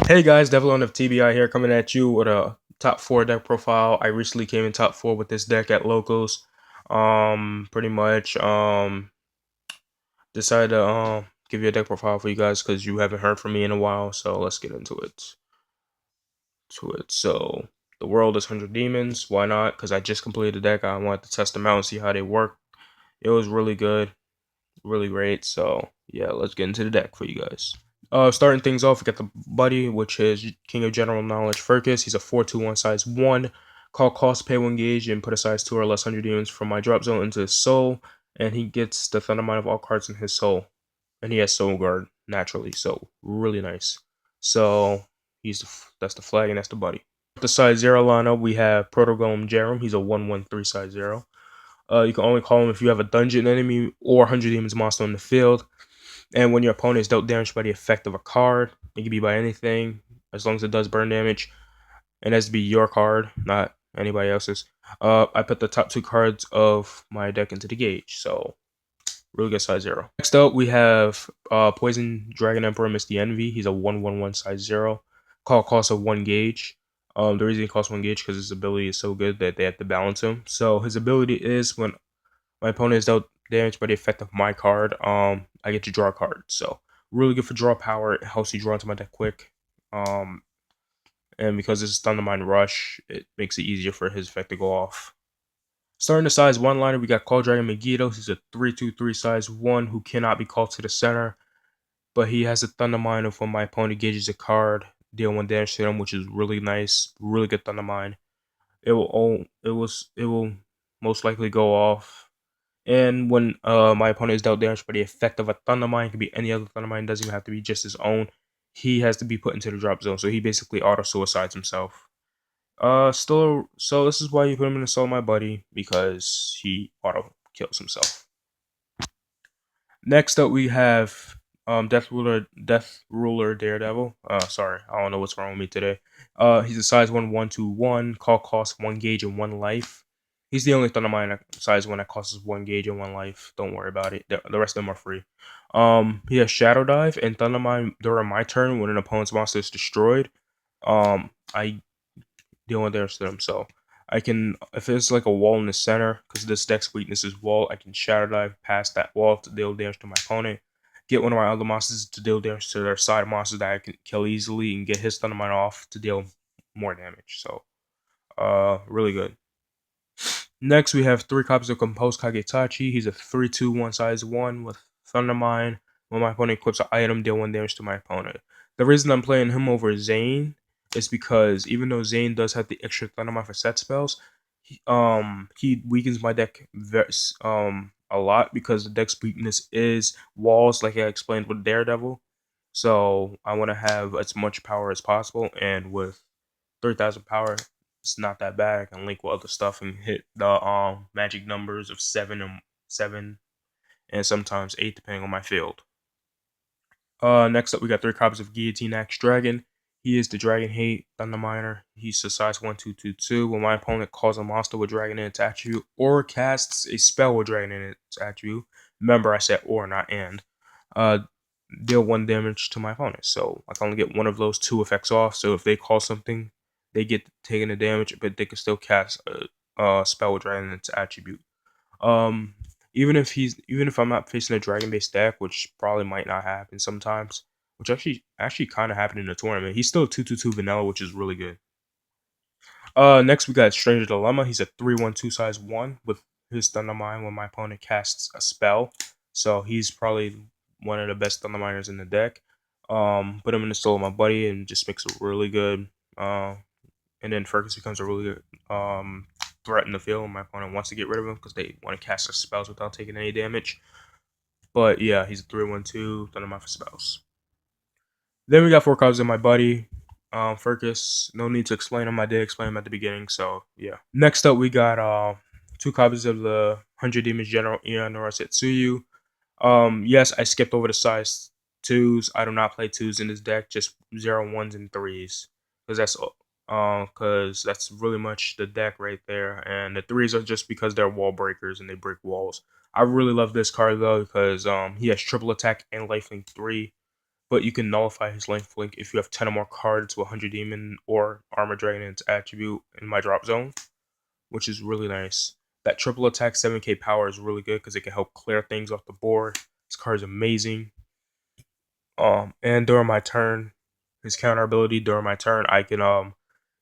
Hey guys, Devlon of TBI here, coming at you with a top 4 deck profile. I recently came in top 4 with this deck at locals. Pretty much decided to give you a deck profile for you guys because you haven't heard from me in a while. So let's get into it. So the world is 100 demons. Why not? Because I just completed the deck. I wanted to test them out and see how they work. It was really good, really great. So yeah, let's get into the deck for you guys. Starting things off, we got the Buddy, which is King of General Knowledge Furcus. He's a 4/2/1 size 1. Call cost, pay 1 gauge, and put a size 2 or less 100 demons from my drop zone into his soul. And he gets the Thunder Mind of all cards in his soul. And he has Soul Guard naturally, so really nice. So that's the flag, and that's the Buddy. The size 0 lineup, we have Protogolem Jerem. He's a 1/1/3 size 0. You can only call him if you have a dungeon enemy or 100 demons monster on the field. And when your opponent is dealt damage by the effect of a card, it can be by anything, as long as it does burn damage. And it has to be your card, not anybody else's. I put the top 2 cards of my deck into the gauge, so really good size 0. Next up, we have Poison Dragon Emperor Misty Envy. He's a 1/1/1 size 0. Call cost of 1 gauge. The reason he costs 1 gauge because his ability is so good that they have to balance him. So his ability is when my opponent is dealt damage by the effect of my card, I get to draw a card. So really good for draw power. It helps you draw into my deck quick. And because this is Thunder Mind Rush, it makes it easier for his effect to go off. Starting the size 1 liner, we got Call Dragon Megiddo. He's a 3/2/3 size 1 who cannot be called to the center. But he has a Thunder Mind of when my opponent gauges a card, deal 1 damage to them, which is really nice. Really good Thunder Mind. It will most likely go off. And when my opponent is dealt damage by the effect of a Thunder Mine, it could be any other Thunder Mine, doesn't even have to be just his own. He has to be put into the drop zone, so he basically auto suicides himself. So this is why you put him in the soul, my buddy, because he auto kills himself. Next up, we have Death Ruler Daredevil. Sorry, I don't know what's wrong with me today. He's a size 1/1/1. Call cost 1 gauge and 1 life. He's the only Thunder Mine size 1 that costs 1 gauge and 1 life. Don't worry about it. The rest of them are free. He has Shadow Dive and Thunder Mine during my turn when an opponent's monster is destroyed. I deal with damage to them. So I can, if it's like a wall in the center, because this deck's weakness is wall, I can Shadow Dive past that wall to deal damage to my opponent. Get one of my other monsters to deal damage to their side monsters that I can kill easily, and get his Thunder Mine off to deal more damage. So, really good. Next, we have 3 copies of Composed Kagetachi. He's a 3/2/1 size 1 with Thunder Mine. When my opponent equips an item, deal 1 damage to my opponent. The reason I'm playing him over Zane is because even though Zane does have the extra Thunder Mine for set spells, he weakens my deck a lot because the deck's weakness is walls, like I explained with Daredevil. So I want to have as much power as possible, and with 3,000 power, it's not that bad. I can link with other stuff and hit the magic numbers of 7 and sometimes 8 depending on my field. Next up, we got 3 copies of Guillotine Axe Dragon. He is the Dragon Hate Thunder Miner. He's a size 1/2/2/2. When my opponent calls a monster with Dragon in its attribute or casts a spell with Dragon in its attribute, remember I said or, not and, uh, deal 1 damage to my opponent. So I can only get one of those 2 effects off. So if they call something, they get taken the damage, but they can still cast a spell with Dragon in its attribute. Um, even if I'm not facing a dragon based deck, which probably might not happen sometimes, which actually kind of happened in the tournament. He's still a 2/2/2 vanilla, which is really good. Next we got Stranger Dilemma. He's a 3/1/2 size 1 with his Thunder Mine when my opponent casts a spell. So he's probably one of the best Thunder Miners in the deck. Put him in the soul of my buddy and just makes it really good. And then Fergus becomes a really good threat in the field. My opponent wants to get rid of him because they want to cast their spells without taking any damage. But yeah, he's a 3/1/2 Thunder Mine for spells. Then we got 4 cards in my buddy. Fergus, no need to explain him. I did explain him at the beginning, so yeah. Next up, we got 2 copies of the 100 Demons General Eon Setsuyu. Yes, I skipped over the size 2s. I do not play 2s in this deck, just 0, 1s, and 3s. Because that's really much the deck right there. And the 3s are just because they're wall breakers and they break walls. I really love this card though because he has triple attack and lifelink 3. but you can nullify his life link if you have 10 or more cards with 100 demon or armor dragon in its attribute in my drop zone, which is really nice. That triple attack 7k power is really good because it can help clear things off the board. This card is amazing. And during my turn, his counter ability during my turn, I can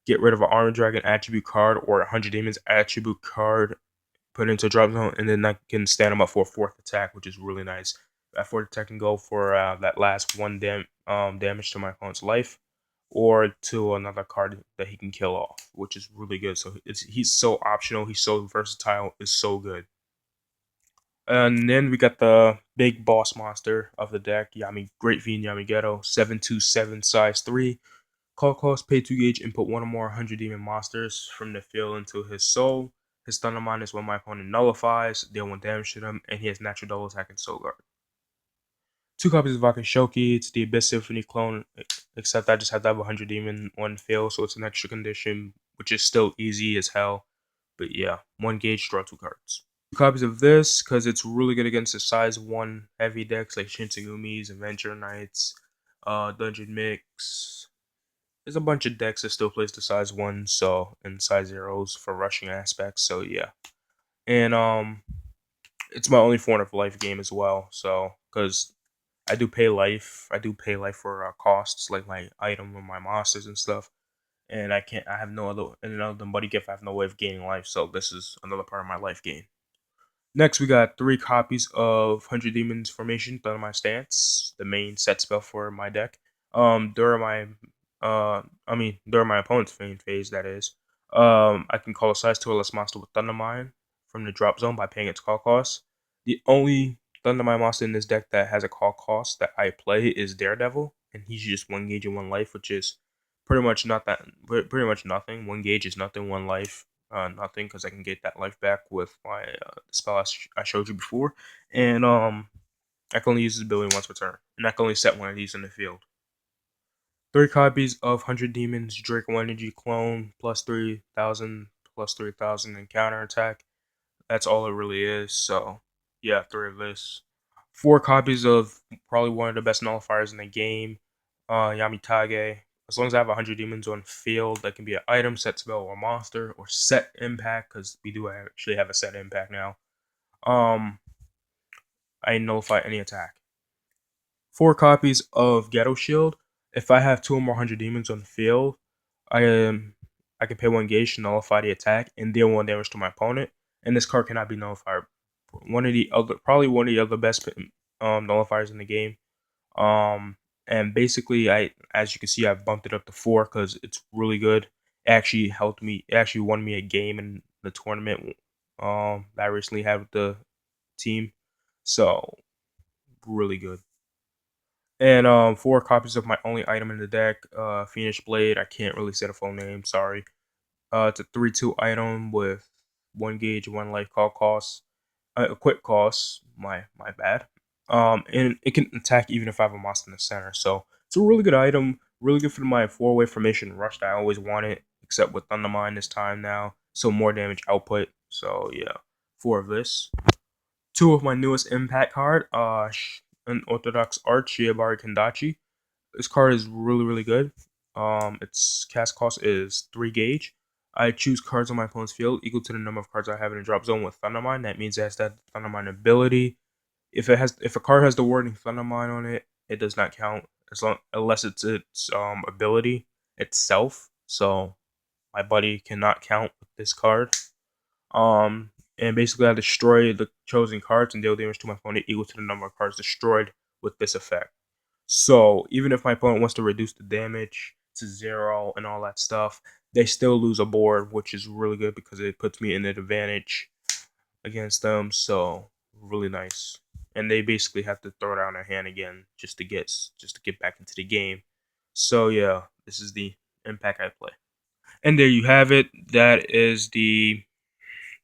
get rid of an armor dragon attribute card or a 100 demons attribute card, put into a drop zone, and then I can stand him up for a fourth attack, which is really nice. That fourth attack can go for that last one damage to my opponent's life, or to another card that he can kill off, which is really good. So he's so optional, he's so versatile, it's so good. And then we got the big boss monster of the deck, Great Fiend Yamigeto, 727 size 3. Call cost, pay 2 gauge, input 1 or more 100 demon monsters from the field into his soul. His thunder mine is when my opponent nullifies, deal 1 damage to them, and he has natural double attack and soul guard. 2 copies of Akashoki, it's the Abyss Symphony clone, except I just have to have 100 demon on field, so it's an extra condition, which is still easy as hell. But yeah, 1 gauge, draw 2 cards. 2 copies of this, because it's really good against the size 1 heavy decks like Shinsugumis, Adventure Knights, Dungeon Mix. There's a bunch of decks that still plays the size 1, so, and size 0s for rushing aspects, so yeah. And it's my only form of life game as well, so, because I do pay life for costs like my item and my monsters and stuff, and I have no other, and other than Buddy Gift, I have no way of gaining life, so this is another part of my life gain. Next, we got 3 copies of 100 Demons Formation, Thunder My Stance, the main set spell for my deck. During my opponent's main phase, that is, I can call a size 2 or less monster with Thunder Mine from the drop zone by paying its call cost. The only Thunder Mine monster in this deck that has a call cost that I play is Daredevil, and he's just 1 gauge and 1 life, which is pretty much nothing. 1 gauge is nothing, 1 life nothing, because I can get that life back with my spell I showed you before, and I can only use this ability once per turn, and I can only set 1 of these in the field. 3 copies of 100 Demons Draco Energy Clone, plus 3,000 in counter attack. That's all it really is. So yeah, 3 of this. 4 copies of probably one of the best nullifiers in the game, Yamitage. As long as I have 100 demons on field, that can be an item, set spell, or monster, or set impact, because we do actually have a set impact now. I nullify any attack. 4 copies of Ghetto Shield. If I have 2 or more 100 demons on the field, I can pay 1 gauge to nullify the attack and deal 1 damage to my opponent. And this card cannot be nullified. Probably one of the other best nullifiers in the game. And basically, as you can see, I've bumped it up to 4 because it's really good. It actually helped me. It actually won me a game in the tournament that I recently had with the team. So really good. And 4 copies of my only item in the deck, Phoenix Blade. I can't really say the full name. Sorry. It's a 3/2 item with 1 gauge, 1 life call cost, a quick cost. My bad. And it can attack even if I have a monster in the center. So it's a really good item. Really good for my 4-way formation rush that I always wanted, except with Thundermine this time now. So more damage output. So yeah, 4 of this. 2 of my newest impact card. Unorthodox Art, Shiobari Kendachi. This card is really good. Its cast cost is 3 gauge. I choose cards on my opponent's field equal to the number of cards I have in a drop zone with Thundermine. That means it has that Thundermine ability. If a card has the wording Thundermine on it, it does not count unless it's its ability itself. So my buddy cannot count with this card. And basically I destroy the chosen cards and deal damage to my opponent equal to the number of cards destroyed with this effect. So even if my opponent wants to reduce the damage to 0 and all that stuff, they still lose a board, which is really good because it puts me in an advantage against them. So really nice. And they basically have to throw down their hand again just to get back into the game. So yeah, this is the impact I play. And there you have it. That is the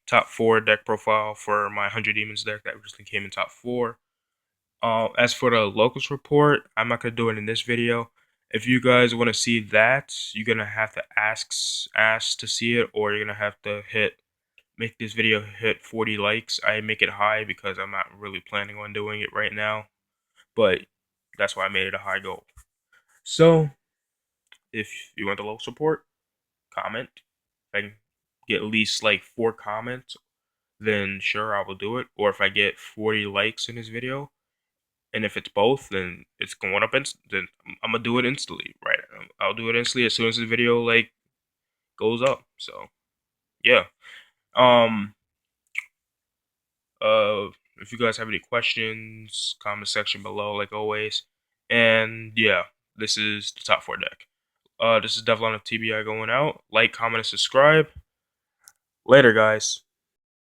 top 4 deck profile for my 100 Demons deck that recently came in top 4. As for the locals report, I'm not gonna do it in this video. If you guys want to see that, you're gonna have to ask to see it, or you're gonna have to make this video hit 40 likes. I make it high because I'm not really planning on doing it right now. But That's why I made it a high goal. So, if you want the low support, comment. If I can get at least like 4 comments, then sure, I will do it. Or if I get 40 likes in this video, and if it's both, then it's going up. Then I'm gonna do it instantly, right? I'll do it instantly as soon as the video like goes up. So yeah. Um. If you guys have any questions, comment section below, like always. And yeah, this is the top 4 deck. This is Devlon of TBI going out. Like, comment, and subscribe. Later, guys.